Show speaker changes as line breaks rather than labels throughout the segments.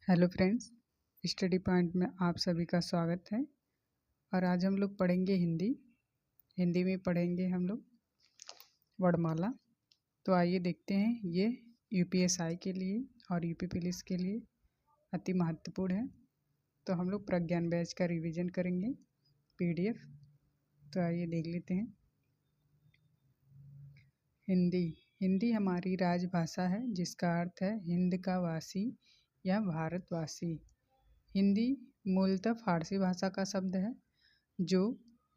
Hello friends, study point में आप सभी का स्वागत है। और आज हम लोग पढ़ेंगे हिंदी में पढ़ेंगे हम लोग वर्णमाला। तो आइए देखते हैं, ये यूपीएसआई के लिए और यूपी पुलिस के लिए अति महत्वपूर्ण है। तो हम लोग प्रज्ञान बैच का रिवीजन करेंगे पीडीएफ। तो आइए देख लेते हैं। हिंदी हमारी राजभाषा है, जिसका अर्थ है हिंद का वासी या भारतवासी। हिंदी मूलतः फारसी भाषा का शब्द है। जो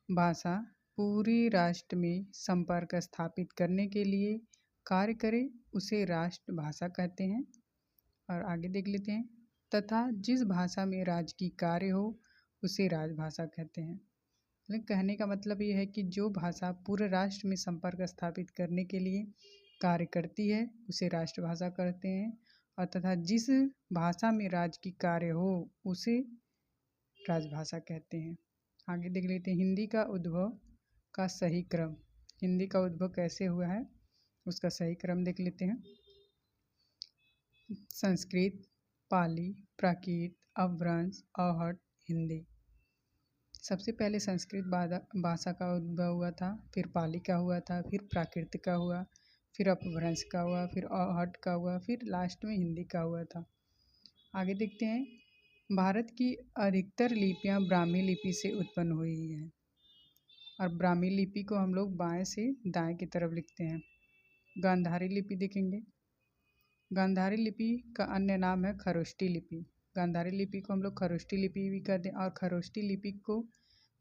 भाषा पूरे राष्ट्र में संपर्क स्थापित करने के लिए कार्य करे उसे राष्ट्रभाषा कहते हैं। और आगे देख लेते हैं। तथा जिस भाषा में राज्य की कार्य हो उसे राजभाषा कहते हैं। लेकिन कहने का मतलब ये है कि जो भाषा पूरे राष्ट्र में संपर्क स्थापित करने के लिए कार्य करती है उसे राष्ट्रभाषा कहते हैं। और तथा जिस भाषा में राज्य की कार्य हो उसे राजभाषा कहते हैं। आगे देख लेते हैं हिंदी का उद्भव का सही क्रम। हिंदी का उद्भव कैसे हुआ है उसका सही क्रम देख लेते हैं। संस्कृत, पाली, प्राकृत, अपभ्रंश, आहट, हिंदी। सबसे पहले संस्कृत भाषा का उद्भव हुआ था, फिर पाली का हुआ था, फिर प्राकृत का हुआ, फिर अपभ्रंश का हुआ, फिर आहट का हुआ, फिर लास्ट में हिंदी का हुआ था। आगे देखते हैं। भारत की अधिकतर लिपियां ब्राह्मी लिपि से उत्पन्न हुई हैं। और ब्राह्मी लिपि को हम लोग बाएं से दाएं की तरफ लिखते हैं। गांधारी लिपि देखेंगे। गांधारी लिपि का अन्य नाम है खरोष्टी लिपि। गांधारी लिपि को हम लोग खरोष्टी लिपि भी कहते हैं। और खरोष्टी लिपि को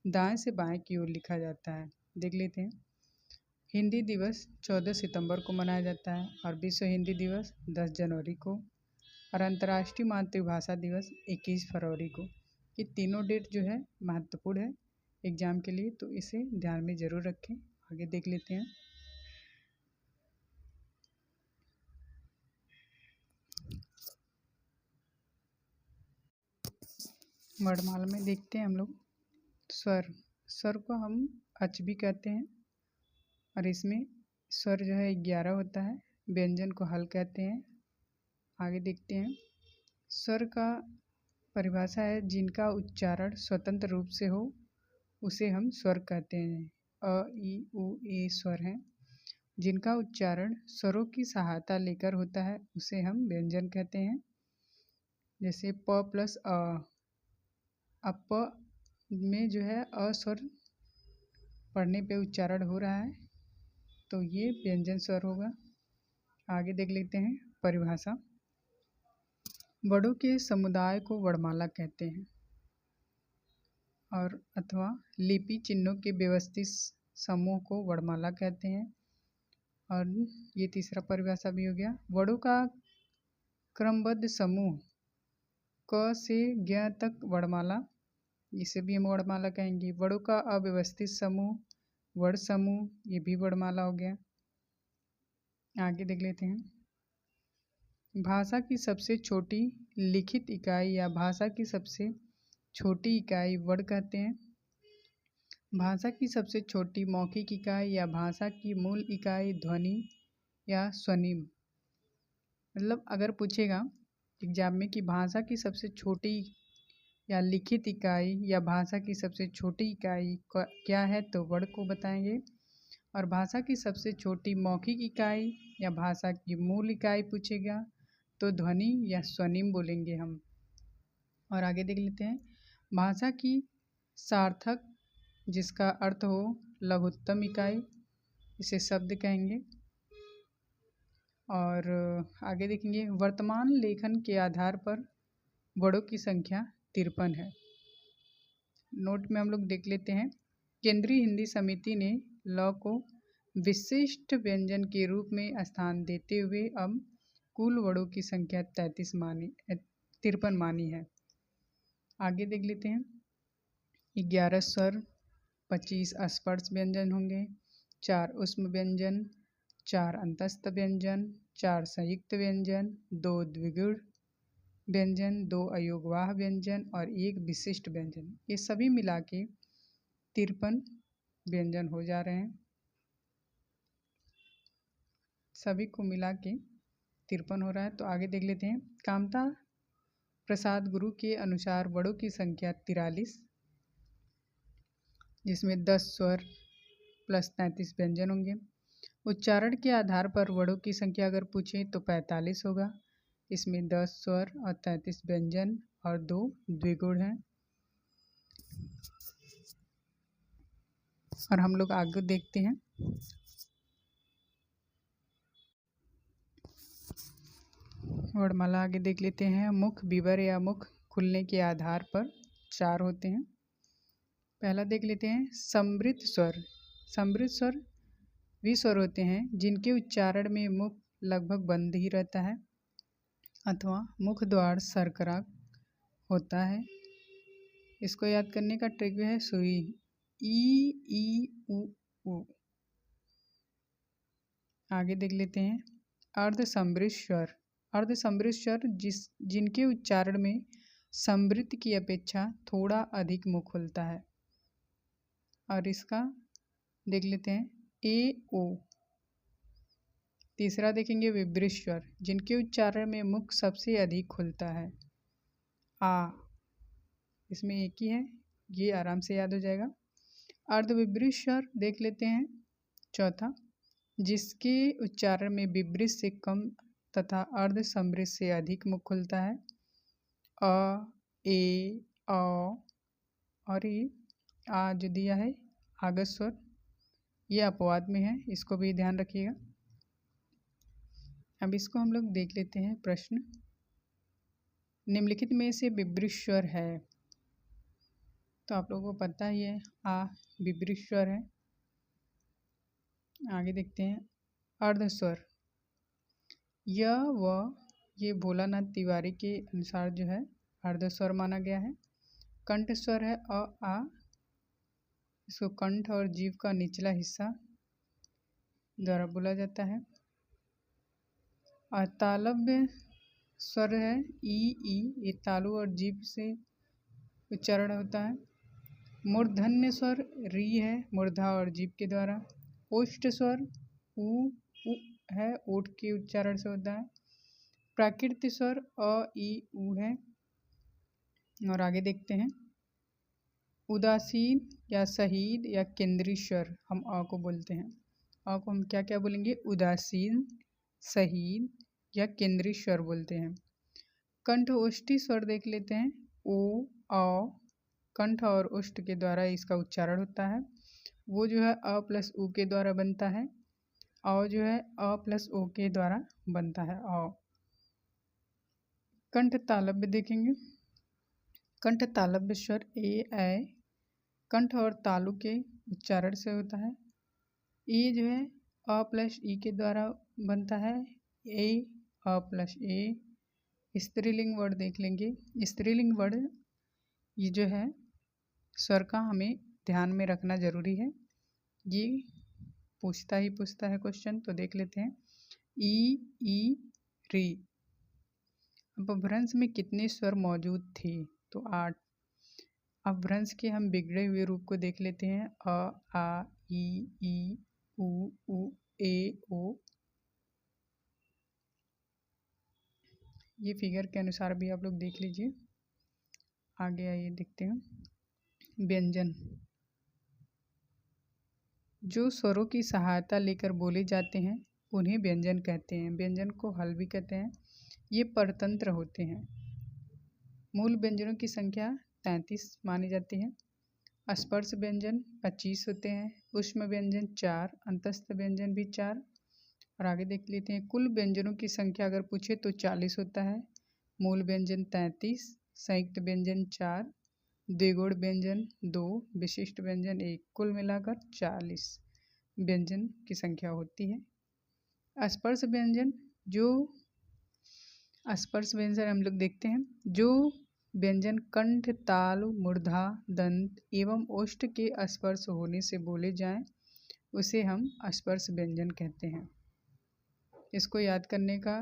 दाएं से बाएं की ओर लिखा जाता है। देख लेते हैं। हिंदी दिवस 14 सितंबर को मनाया जाता है और विश्व हिंदी दिवस 10 जनवरी को और अंतर्राष्ट्रीय मातृभाषा दिवस 21 फरवरी को। ये तीनों डेट जो है महत्वपूर्ण है एग्जाम के लिए, तो इसे ध्यान में ज़रूर रखें। आगे देख लेते हैं। वर्णमाला में देखते हैं हम लोग स्वर को हम अच भी कहते हैं। और इसमें स्वर जो है 11 होता है। व्यंजन को हल कहते हैं। आगे देखते हैं। स्वर का परिभाषा है जिनका उच्चारण स्वतंत्र रूप से हो उसे हम स्वर कहते हैं। अ, ई, उ, ए स्वर हैं। जिनका उच्चारण स्वरों की सहायता लेकर होता है उसे हम व्यंजन कहते हैं। जैसे प प्लस अ। अब प में जो है अ स्वर पढ़ने पे उच्चारण हो रहा है तो ये व्यंजन स्वर होगा। आगे देख लेते हैं परिभाषा। वर्णों के समुदाय को वर्णमाला कहते हैं और अथवा लिपि चिन्हों के व्यवस्थित समूह को वर्णमाला कहते हैं। और ये तीसरा परिभाषा भी हो गया। वर्णों का क्रमबद्ध समूह क से ज्ञ तक वर्णमाला, इसे भी हम वर्णमाला कहेंगे। वर्णों का अव्यवस्थित समूह वर्ण समूह, ये भी वर्णमाला हो गया। आगे देख लेते हैं। भाषा की सबसे छोटी लिखित इकाई या भाषा की सबसे छोटी इकाई वर्ण कहते हैं। भाषा की सबसे छोटी मौखिक इकाई या भाषा की मूल इकाई ध्वनि या स्वनिम। मतलब अगर पूछेगा एग्जाम में कि भाषा की सबसे छोटी या लिखित इकाई या भाषा की सबसे छोटी इकाई क्या है तो वर्ण को बताएंगे। और भाषा की सबसे छोटी मौखिक इकाई या भाषा की मूल इकाई पूछेगा तो ध्वनि या स्वनिम बोलेंगे हम। और आगे देख लेते हैं। भाषा की सार्थक जिसका अर्थ हो लघुत्तम इकाई, इसे शब्द कहेंगे। और आगे देखेंगे। वर्तमान लेखन के आधार पर वर्णों की संख्या 53 है। नोट में हम लोग देख लेते हैं। केंद्रीय हिंदी समिति ने ल को विशिष्ट व्यंजन के रूप में स्थान देते हुए अब कुल वर्णों की संख्या 53 मानी है। आगे देख लेते हैं। 11 स्वर, 25 स्पर्श व्यंजन होंगे, 4 ऊष्म व्यंजन, 4 अंतस्थ व्यंजन, 4 संयुक्त व्यंजन, 2 द्विगुण व्यंजन, 2 अयोगवाह व्यंजन और 1 विशिष्ट व्यंजन। ये सभी मिला के 53 व्यंजन हो जा रहे हैं। सभी को मिला के 53 हो रहा है। तो आगे देख लेते हैं। कामता प्रसाद गुरु के अनुसार वड़ों की संख्या 43, जिसमें 10 स्वर प्लस 33 व्यंजन होंगे। उच्चारण के आधार पर वड़ों की संख्या अगर पूछे तो 45 होगा। इसमें 10 स्वर और 33 व्यंजन और 2 द्विगुण हैं। और हम लोग आगे देखते हैं। वर्णमाला आगे देख लेते हैं। मुख विवर या मुख खुलने के आधार पर 4 होते हैं। पहला देख लेते हैं समृद्ध स्वर। समृद्ध स्वर वे स्वर होते हैं जिनके उच्चारण में मुख लगभग बंद ही रहता है अथवा मुख द्वार सरकरा होता है। इसको याद करने का ट्रिक है सुई ई उ। आगे देख लेते हैं अर्ध समृद्ध स्वर। अर्ध समृद्ध स्वर जिनके उच्चारण में समृद्ध की अपेक्षा थोड़ा अधिक मुख खुलता है। और इसका देख लेते हैं ए ओ। तीसरा देखेंगे विभ्रित स्वर जिनके उच्चारण में मुख सबसे अधिक खुलता है आ। इसमें एक ही है, ये आराम से याद हो जाएगा। अर्ध विभ्रित स्वर देख लेते हैं चौथा, जिसके उच्चारण में विभ्रित से कम तथा अर्ध समृद्ध से अधिक मुख खुलता है अ ए औ। और ये आ जो दिया है आगत स्वर, ये अपवाद में है, इसको भी ध्यान रखिएगा। अब इसको हम लोग देख लेते हैं। प्रश्न निम्नलिखित में से विभ्रित स्वर है, तो आप लोगों को पता ही है आ विभ्रित स्वर है। आगे देखते हैं अर्ध स्वर। यह व ये भोलानाथ तिवारी के अनुसार जो है अर्ध स्वर माना गया है। कंठ स्वर है अ आ। इसको कंठ और जीभ का निचला हिस्सा द्वारा बोला जाता है। और तालव्य स्वर है ई ई, ये तालु और जीभ से उच्चारण होता है। मूर्धन्य स्वर री है, मूर्धा और जीभ के द्वारा। ओष्ठ स्वर उ है, ओठ के उच्चारण से होता है। प्राकृत स्वर अ ई उ है। और आगे देखते हैं उदासीन या शहीद या केंद्रीय स्वर हम अ को बोलते हैं। अ को हम क्या क्या बोलेंगे? उदासीन, शहीद या केंद्रीय स्वर बोलते हैं। कंठ ओष्ठी स्वर देख लेते हैं ओ औ। कंठ और ओष्ठ के द्वारा इसका उच्चारण होता है। वो जो है अ प्लस उ के द्वारा बनता है। औ जो है अ प्लस ओ के द्वारा बनता है औ। कंठ तालव्य देखेंगे। कंठ तालव्य स्वर ए ऐ कंठ और तालु के उच्चारण से होता है। ए जो है अ प्लस ई के द्वारा बनता है। ए अ प्लस ए। स्त्रीलिंग वर्ड देख लेंगे। स्त्रीलिंग वर्ड ये जो है स्वर का हमें ध्यान में रखना जरूरी है, ये पूछता है क्वेश्चन। तो देख लेते हैं ई री। अपभ्रंश में कितने स्वर मौजूद थे? तो 8। अपभ्रंश के हम बिगड़े हुए रूप को देख लेते हैं अ आ ई उ ए ओ। ये फिगर के अनुसार भी आप लोग देख लीजिए। आगे आइए देखते हैं व्यंजन। जो स्वरों की सहायता लेकर बोले जाते हैं उन्हें व्यंजन कहते हैं। व्यंजन को हल भी कहते हैं। ये परतंत्र होते हैं। मूल व्यंजनों की संख्या 33 मानी जाती है। स्पर्श व्यंजन 25 होते हैं। ऊष्म व्यंजन 4, अंतस्थ व्यंजन भी 4। और आगे देख लेते हैं कुल व्यंजनों की संख्या अगर पूछे तो 40 होता है। मूल व्यंजन 33, संयुक्त व्यंजन 4, द्विगुण व्यंजन 2, विशिष्ट व्यंजन 1, कुल मिलाकर 40 व्यंजन की संख्या होती है। स्पर्श व्यंजन हम लोग देखते हैं जो व्यंजन कंठ, तालु, मूर्धा, दंत एवं ओष्ठ के स्पर्श होने से बोले जाएं उसे हम स्पर्श व्यंजन कहते हैं। इसको याद करने का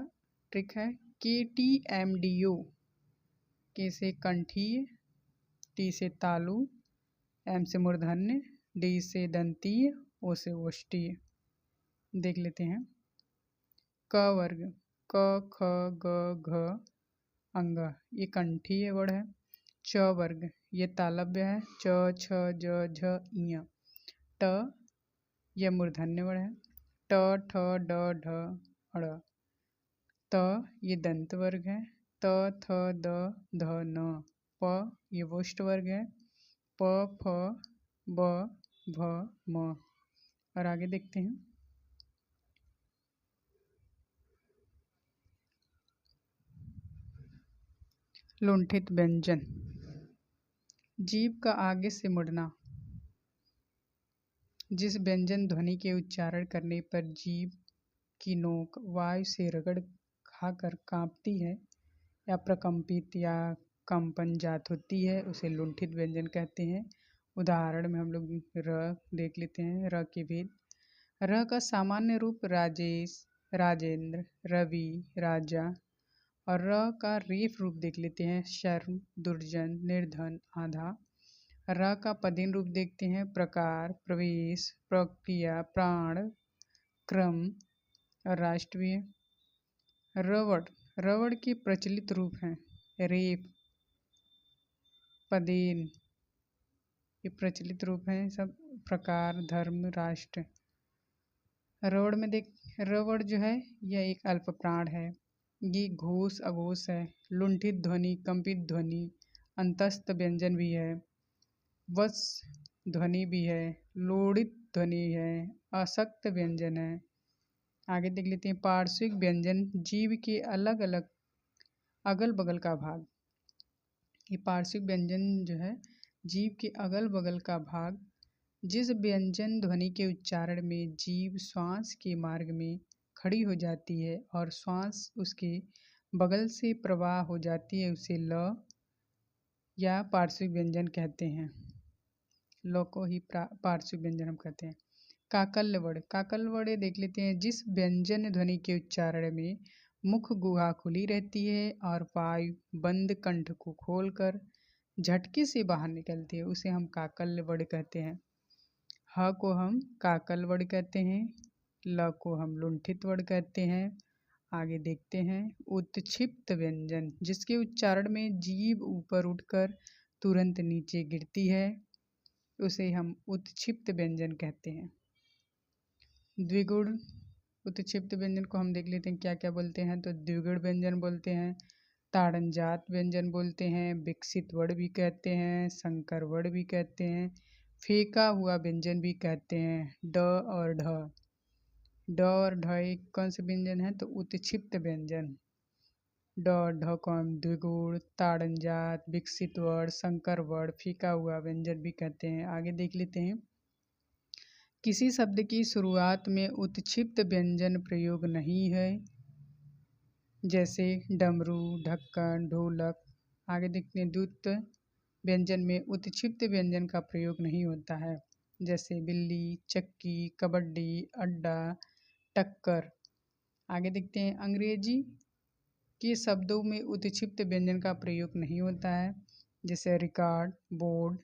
ट्रिक है KTMDO। के से कंठीय, टी से तालु, एम से मूर्धन्य, डी से दंतीय, ओ से ओष्ठीय। देख लेते हैं क वर्ग क ख ग घ अंग, ये कंठीय वर्ण है। च वर्ग, ये तालव्य है। च छ ज झ ञ। ट, यह मूर्धन्य वर्ण है। ट ठ ड ढ ड़। त, ये दंत वर्ग है। त थ द ध न। प, ये वोष्ठ वर्ग है। प फ ब भ म। और आगे देखते हैं। लुंठित व्यंजन, जीभ का आगे से मुड़ना। जिस व्यंजन ध्वनि के उच्चारण करने पर जीभ की नोक वायु से रगड़ खाकर कांपती है या प्रकंपित या कंपन जात होती है, उसे लुंठित व्यंजन कहते हैं। उदाहरण में हम लोग र देख लेते हैं। र के भेद। र का सामान्य रूप राजेश, राजेंद्र, रवि, राजा। और र का रेफ रूप देख लेते हैं। शर्म, दुर्जन, निर्धन, आधा। र का पदेन रूप देखते हैं। प्रकार, प्रवेश, प्रक्रिया, प्राण, क्रम और राष्ट्रीय। रवड़, रवड़ के प्रचलित रूप हैं। रेफ, पदेन, ये प्रचलित रूप हैं सब। प्रकार, धर्म, राष्ट्र। रवड़ में देख, रवड़ जो है यह एक अल्प प्राण है। ये घोष अघोष है। लुंठित ध्वनि, कंपित ध्वनि, अंतस्थ व्यंजन भी है, वश ध्वनि भी है, लोड़ित ध्वनि है, असक्त व्यंजन है। आगे देख लेते हैं। पार्श्विक व्यंजन, जीभ के अलग अलग अगल बगल का भाग। ये पार्श्विक व्यंजन जो है जीभ के अगल बगल का भाग, जिस व्यंजन ध्वनि के उच्चारण में जीभ श्वास के मार्ग में खड़ी हो जाती है और श्वास उसके बगल से प्रवाह हो जाती है, उसे ल या पार्श्विक व्यंजन कहते हैं। ल को ही पार्श्विक व्यंजन हम कहते हैं। काकल्य वर्ण, काकल्य वर्ण देख लेते हैं। जिस व्यंजन ध्वनि के उच्चारण में मुख गुहा खुली रहती है और वायु बंद कंठ को खोलकर झटके से बाहर निकलती है, उसे हम काकल्य वर्ण कहते हैं। ह को हम काकल वर्ण कहते हैं। ल को हम लुंठित वर्ण कहते हैं। आगे देखते हैं। उत्क्षिप्त व्यंजन, जिसके उच्चारण में जीभ ऊपर उठकर तुरंत नीचे गिरती है, उसे हम उत्क्षिप्त व्यंजन कहते हैं। द्विगुण उत्क्षिप्त व्यंजन को हम देख लेते हैं क्या क्या बोलते हैं। तो द्विगुण व्यंजन बोलते हैं, ताड़नजात व्यंजन बोलते हैं, विकसित वर्ण भी कहते हैं, संकर वर्ण भी कहते हैं, फेंका हुआ व्यंजन भी कहते हैं। ड और ढ, ड और ढ एक कौन से व्यंजन है? तो उत्क्षिप्त व्यंजन। ड ढ को हम द्विगुण, ताड़नजात, विकसित वर्ण, संकर वर्ण, फीका हुआ व्यंजन भी कहते हैं। आगे देख लेते हैं। किसी शब्द की शुरुआत में उत्क्षिप्त व्यंजन प्रयोग नहीं है, जैसे डमरू, ढक्कन, ढोलक। आगे देखते हैं। द्वित व्यंजन में उत्क्षिप्त व्यंजन का प्रयोग नहीं होता है, जैसे बिल्ली, चक्की, कबड्डी, अड्डा, टक्कर। आगे देखते हैं। अंग्रेजी के शब्दों में उत्क्षिप्त व्यंजन का प्रयोग नहीं होता है, जैसे रिकॉर्ड, बोर्ड।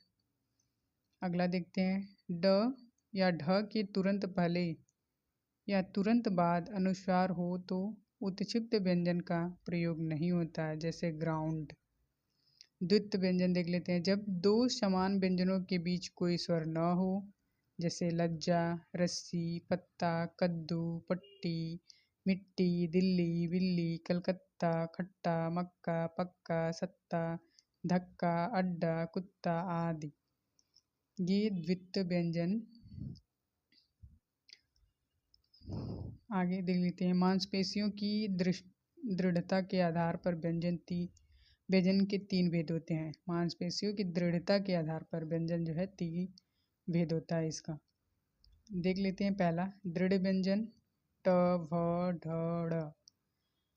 अगला देखते हैं। ड या ढ के तुरंत पहले या तुरंत बाद अनुस्वार हो तो उत्क्षिप्त व्यंजन का प्रयोग नहीं होता है, जैसे ग्राउंड। द्वित व्यंजन देख लेते हैं। जब दो समान व्यंजनों के बीच कोई स्वर न हो, जैसे लज्जा, रस्सी, पत्ता, कद्दू, पट्टी, मिट्टी, दिल्ली, बिल्ली, कलकत्ता, खट्टा, मक्का, पक्का, सत्ता, धक्का, अड्डा, कुत्ता आदि। ये द्वित व्यंजन। आगे देख लेते हैं। मांसपेशियों की दृढ़ता के आधार पर व्यंजन के 3 भेद होते हैं। मांसपेशियों की दृढ़ता के आधार पर व्यंजन जो है 3 भेद होता है इसका। देख लेते हैं। पहला दृढ़ व्यंजन, ट भ ढ ड़।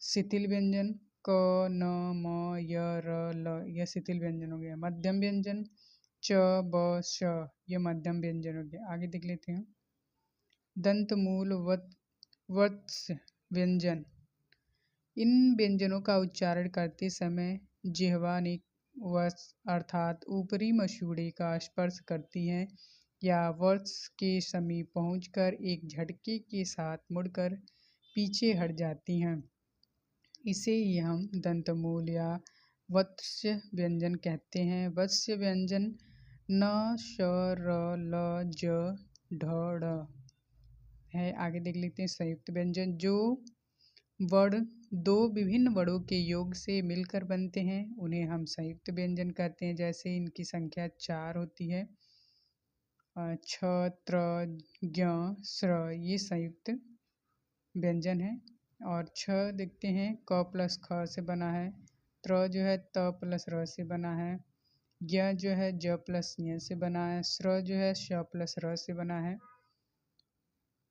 शिथिल व्यंजन, क न म य र ल, यह शिथिल व्यंजन हो गया। मध्यम व्यंजन, च ब श, यह मध्यम व्यंजन हो गया। आगे देख लेते हैं। दंतमूल वत्स व्यंजन, इन व्यंजनों का उच्चारण करते समय जिह्वा ने वत्स अर्थात ऊपरी मसूड़े का स्पर्श करती हैं या वत्स के समीप पहुंचकर एक झटके के साथ मुड़कर पीछे हट जाती हैं। इसे ही हम दंतमूल या वत्स्य व्यंजन कहते हैं। वत्स्य व्यंजन न, श, र, ल, ज, ढ, ढ़ है। आगे देख लेते हैं संयुक्त व्यंजन। जो वर्ण दो विभिन्न वर्णों के योग से मिलकर बनते हैं उन्हें हम संयुक्त व्यंजन कहते हैं। जैसे इनकी संख्या 4 होती है, छ, त्र, ज्ञ, स्र, ये संयुक्त व्यंजन है। और छ देखते हैं क प्लस ख से बना है, त्र जो है त प्लस र से बना है, ज्ञ जो है ज प्लस ञ से बना है, स्र जो है श प्लस र से बना है।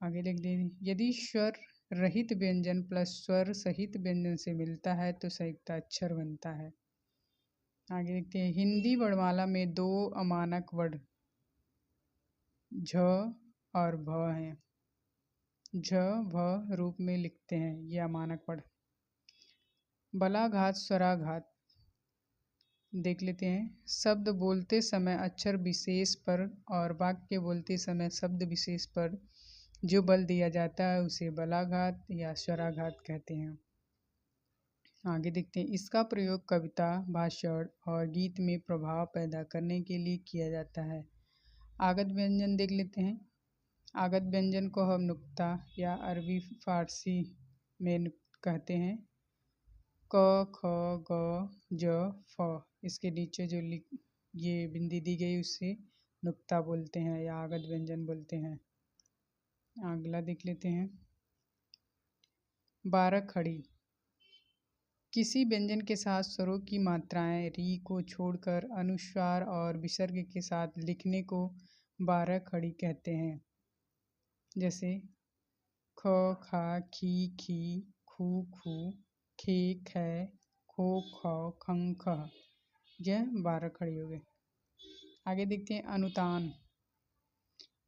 आगे लिख दें, यदि स्वर रहित व्यंजन प्लस स्वर सहित व्यंजन से मिलता है तो संयुक्त अक्षर बनता है। आगे देखते हैं, हिंदी वर्णमाला में दो अमानक वर्ण झ और भ हैं। झ भ रूप में लिखते हैं ये अमानक वर्ण। बलाघात स्वराघात देख लेते हैं। शब्द बोलते समय अक्षर विशेष पर और वाक्य बोलते समय शब्द विशेष पर जो बल दिया जाता है उसे बलाघात या स्वराघात कहते हैं। आगे देखते हैं, इसका प्रयोग कविता, भाषण और गीत में प्रभाव पैदा करने के लिए किया जाता है। आगत व्यंजन देख लेते हैं। आगत व्यंजन को हम नुक्ता या अरबी फारसी में कहते हैं। क, ख, ग, ज, फ इसके नीचे जो ये बिंदी दी गई उसे नुक्ता बोलते हैं या आगत व्यंजन बोलते हैं। अगला देख लेते हैं, 12 खड़ी। किसी व्यंजन के साथ स्वरों की मात्राएं री को छोड़कर अनुस्वार और विसर्ग के साथ लिखने को 12 खड़ी कहते हैं। जैसे ख, खा, खी, खी, खू, खू, खे, खे, खो, खो, खं, खह, यह 12 खड़ी हो गए। आगे देखते हैं, अनुतान।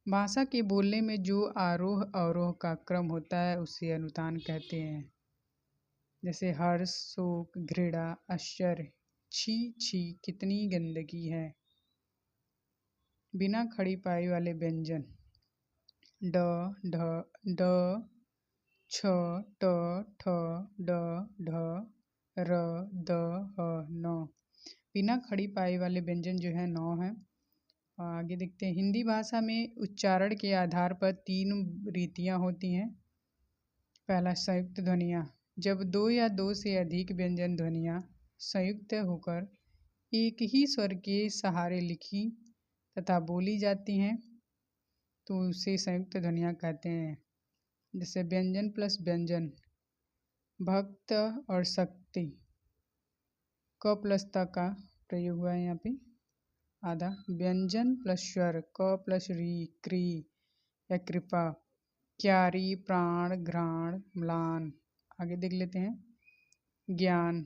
भाषा के बोलने में जो आरोह अवरोह का क्रम होता है उसे अनुतान कहते हैं। जैसे हर्ष, शोक, घृणा, आश्चर्य, छी छी कितनी गंदगी है। बिना खड़ी पाई वाले व्यंजन ड, ढ, ड, छ, ट, ठ, ड, ढ, र, द, ह, न। बिना खड़ी पाई वाले व्यंजन जो है 9 है। आगे देखते हैं, हिंदी भाषा में उच्चारण के आधार पर 3 रीतियां होती हैं। पहला, संयुक्त ध्वनियाँ। जब 2 या 2 से अधिक व्यंजन ध्वनियाँ संयुक्त होकर एक ही स्वर के सहारे लिखी तथा बोली जाती हैं तो उसे संयुक्त ध्वनियाँ कहते हैं। जैसे व्यंजन प्लस व्यंजन, भक्त और शक्ति, क प्लस त का प्रयोग हुआ है यहाँ पे आधा। व्यंजन प्लस स्वर, क प्लस री, क्री या कृपा, क्यारी, प्राण, घ्राण, म्लान। आगे देख लेते हैं, ज्ञान,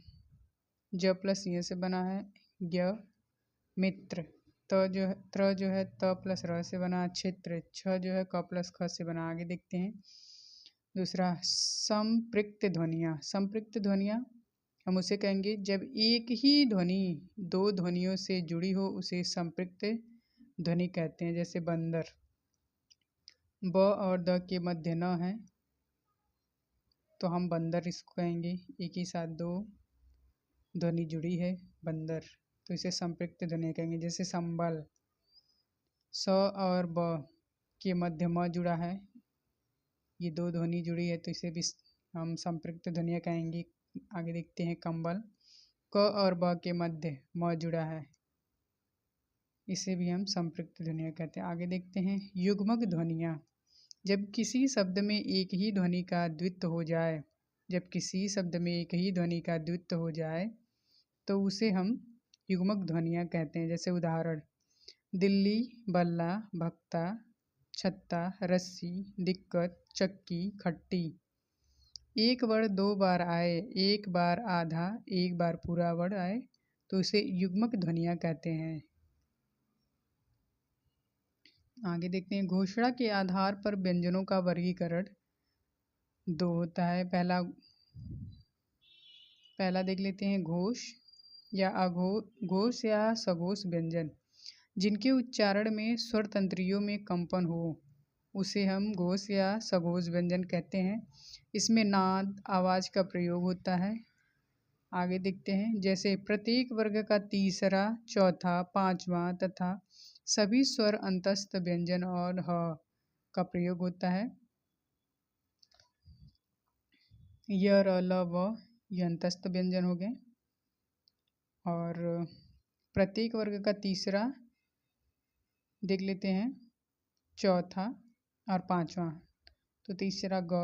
ज प्लस ये से बना है, ज्ञ, मित्र, त्र जो है त प्लस र से बना, क्षेत्र, छ जो है क प्लस ख से बना। आगे देखते हैं, दूसरा, संपृक्त ध्वनियाँ। संपृक्त ध्वनियाँ हम उसे कहेंगे जब एक ही ध्वनि 2 ध्वनियों से जुड़ी हो उसे संपृक्त ध्वनि कहते हैं। जैसे बंदर, ब और द के मध्य न है तो हम बंदर इसको कहेंगे। एक ही साथ 2 ध्वनि जुड़ी है बंदर तो इसे संपृक्त ध्वनि कहेंगे। जैसे संबल, स और ब के मध्य म जुड़ा है, ये 2 ध्वनि जुड़ी है तो इसे भी हम संपृक्त ध्वनियाँ कहेंगे। आगे देखते हैं, कंबल, क और ब के मध्य म जुड़ा है, इसे भी हम संपृक्त ध्वनियाँ कहते हैं। आगे देखते हैं, युग्मक ध्वनियाँ। जब किसी शब्द में एक ही ध्वनि का द्वित्व हो जाए, जब किसी शब्द में एक ही ध्वनि का द्वित्व हो जाए तो उसे हम युग्मक ध्वनियाँ कहते हैं। जैसे उदाहरण, दिल्ली, बल्ला, भक्ता, छत्ता, रस्सी, दिक्कत, चक्की, खट्टी। एक वर्ण 2 बार आए, एक बार आधा, एक बार पूरा वर्ण आए तो उसे युग्मक ध्वनियाँ कहते हैं। आगे देखते हैं, घोषणा के आधार पर व्यंजनों का वर्गीकरण 2 होता है। पहला देख लेते हैं, घोष या घोष या सघोष व्यंजन जिनके उच्चारण में स्वर तंत्रियों में कंपन हो उसे हम घोष या सघोष व्यंजन कहते हैं। इसमें नाद, आवाज़ का प्रयोग होता है आगे देखते हैं, जैसे प्रत्येक वर्ग का तीसरा, चौथा, पांचवा तथा सभी स्वर अंतस्थ व्यंजन और ह का प्रयोग होता है। य, र, ल, व ये अंतस्थ व्यंजन हो गए। और प्रत्येक वर्ग का तीसरा देख लेते हैं, चौथा और पांचवा। तो तीसरा ग,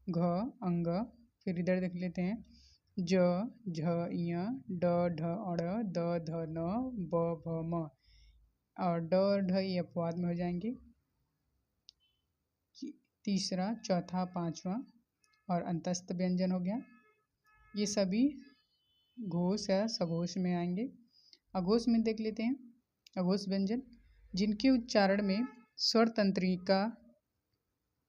घ, अंग। फिर इधर देख लेते हैं, ज, झ, य, ड, ढ, अड़, द, ध, न, ब, भ, म। और ड और ढ ये अपवाद में हो जाएंगे। तीसरा, चौथा, पांचवा और अंतस्थ व्यंजन हो गया। ये सभी घोष या सघोष में आएंगे। अघोष में देख लेते हैं, अघोष व्यंजन जिनके उच्चारण में स्वर तंत्रिका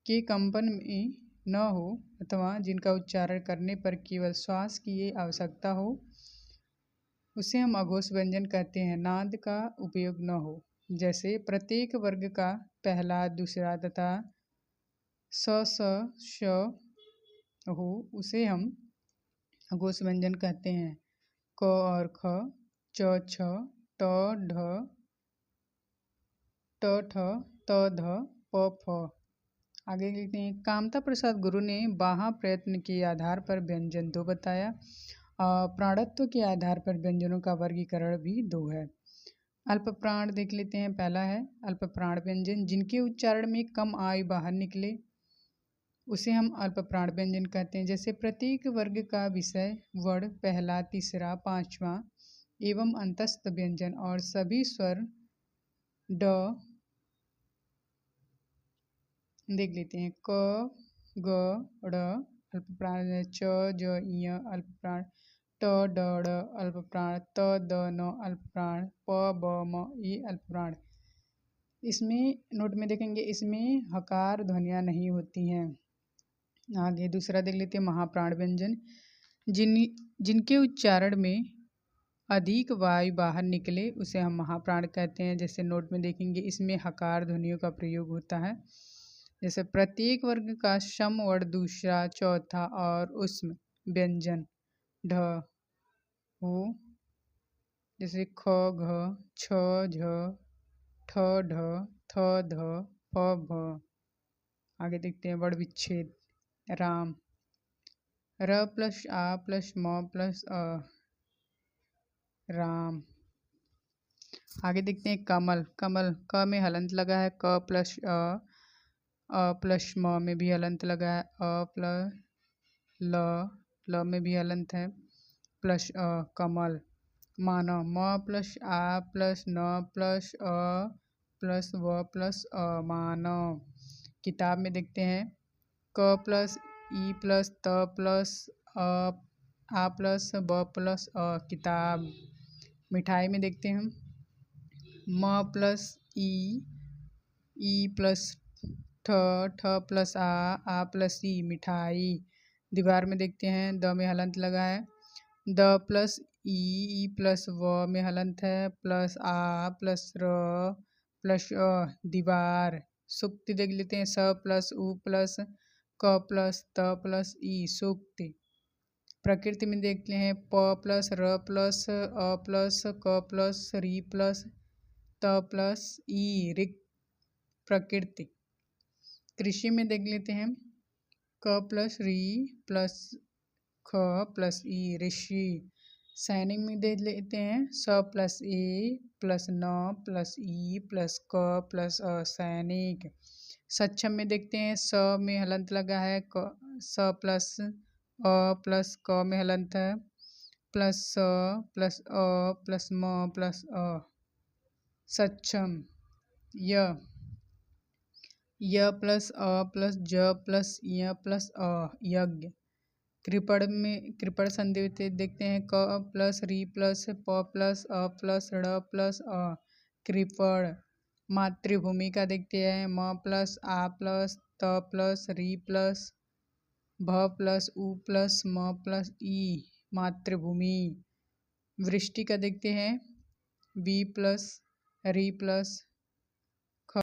के कंपन में न हो अथवा जिनका उच्चारण करने पर केवल श्वास की आवश्यकता हो, उसे हम अघोष व्यंजन कहते हैं। नाद का उपयोग न हो, जैसे प्रत्येक वर्ग का पहला, दूसरा तथा स, श हो, उसे हम अघोष व्यंजन कहते हैं। क और ख, च, छ, ट, ढ, ट, ठ, त, ध, प, फ। आगे लिखते हैं, कामता प्रसाद गुरु ने बाहा प्रयत्न के आधार पर व्यंजन 2 बताया। प्राणत्व के आधार पर व्यंजनों का वर्गीकरण भी 2 है। अल्प प्राण देख लेते हैं, पहला है अल्प प्राण व्यंजन जिनके उच्चारण में कम आयु बाहर निकले, उसे हम अल्प प्राण व्यंजन कहते हैं। जैसे प्रत्येक वर्ग का विषय, वर्ण, पहला, तीसरा, पांचवा एवं अंतस्थ व्यंजन और सभी स्वर ड देख लेते हैं, क, ग, ड़ अल्प प्राण, च, ज, य अल्प प्राण, ट, ड, ड़ अल्प प्राण, त, द, न अल्प प्राण, प, ब, म ये अल्प प्राण। इसमें नोट में देखेंगे, इसमें हकार ध्वनियाँ नहीं होती हैं। आगे दूसरा देख लेते हैं, महाप्राण व्यंजन जिनके उच्चारण में अधिक वायु बाहर निकले, उसे हम महाप्राण कहते हैं। जैसे नोट में देखेंगे, इसमें हकार ध्वनियों का प्रयोग होता है। जैसे प्रत्येक वर्ग का सम वर्ण दूसरा, चौथा और उष्म व्यंजन ढ हो, जैसे ख, घ, छ, झ, ठ, ढ, थ, ध, फ, भ। आगे देखते हैं, वर्ण विच्छेद राम, र प्लस आ प्लस म प्लस अ राम। आगे देखते हैं, कमल, कमल क में हलंत लगा है, क प्लस अ प्लस म में भी हलंत लगा है, अ प्लस ल में भी हलंत है, प्लस अ कमल। मानव, म प्लस आ प्लस न प्लस अ प्लस व प्लस अ मानव। किताब में देखते हैं, क प्लस ई प्लस त प्लस आ प्लस ब प्लस अ किताब। मिठाई में देखते हैं, म प्लस ई प्लस ठ प्लस आ प्लस ई मिठाई। दीवार में देखते हैं, द में हलंत लगा है, द प्लस ई प्लस व में हलंत है, प्लस आ प्लस र प्लस अ दीवार। सूक्ति देख लेते हैं, स प्लस उ प्लस क प्लस त प्लस ई सूक्ति। प्रकृति में देखते हैं, प प्लस र प्लस अ प्लस क प्लस री प्लस त प्लस ई ऋक प्रकृति। कृषि में देख लेते हैं, क प्लस री प्लस ख प्लस ई ऋषि। सैनिक में देख लेते हैं, स प्लस ए प्लस न प्लस ई प्लस क प्लस अ सैनिक। सक्षम में देखते हैं, स में हलंत लगा है, स प्लस अ प्लस क में हलंत है, प्लस स प्लस अ प्लस म प्लस अ। सक्षम य प्लस अ प्लस ज प्लस य प्लस अ यज्ञ। कृपण संधि देखते हैं, क प्लस री प्लस प प्लस अ प्लस ड़ प्लस अ कृपण। मातृभूमि का देखते हैं, म प्लस आ प्लस त प्लस री प्लस भ प्लस उ प्लस म प्लस ई मातृभूमि। वृष्टि का देखते हैं, वी प्लस री प्लस